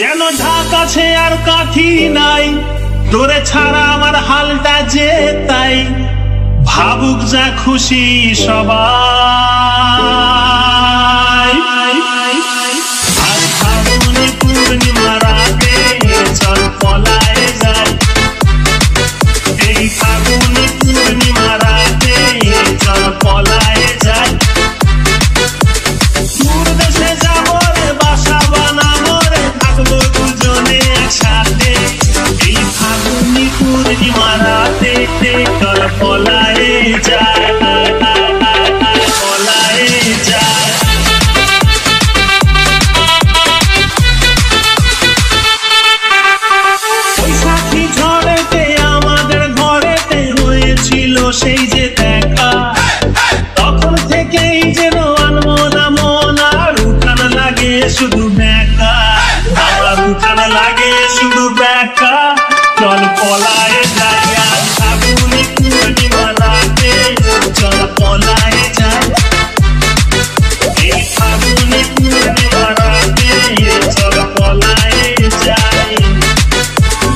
যেন ঢাক আছে আর কাঠি নাই, তোরে ছাড়া আমার হালটা যে তাই। ভাবুক যা খুশি সবাই। আর ফাগুনে পূর্ণিমা রাতে চল পলায়ে যাই। এই ফাগুনে পূর্ণিমা রাতে চল পলায়ে যাই। দূর দেশে যাবো রে, বাসা বানাবো রে, থাকবো দুজনে একসাথে। এই ফাগুনে পূর্ণিমা রাতে চল পলায়ে যাই, পলায়ে যাই। বৈশাখী ঝড়েতে আমাদের ঘরেতে হয়েছিল সেই যে দেখা, তখন থেকেই যেন আনমনা মন, আর উঠান লাগে শুধু বেকা, আমার উঠান লাগে শুধু বেকা। চল পলায়ে যাই, আর ফাগুনে পূর্ণিমা রাতে চল পলায়ে যাই। এই ফাগুনে পূর্ণিমা রাতে চল পলায়ে যাই।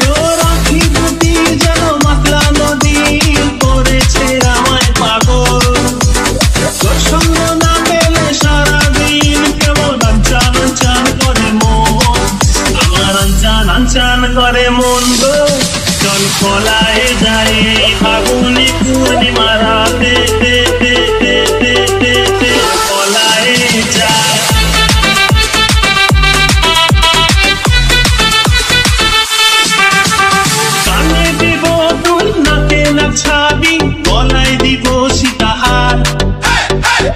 তোর আঁখি দুটি যেন মাতলা নদী করেছে আমায় পাগল। তোর সঙ্গ না পেলে সারাদিন কেমন আনচান আনচান করে মন, আমার আনচান আনচান করে মন গো। চল পলায়ে যাই, এই ফাগুনে পূর্ণিমা রাতে পলায়ে যাই। কানে দিব দুল, নাকে না ছাবি, গলায় দিব সীতাহার,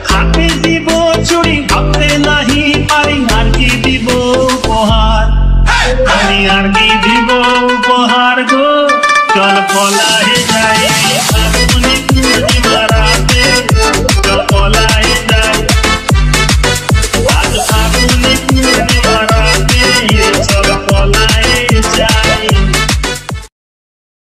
হাতে দিব চুড়ি, ভাবতে নাহি পারি আর কি দিব উপহার। আমি আর কি দিব উপহার গো। চল পলায়ে যাই, ফাগুনে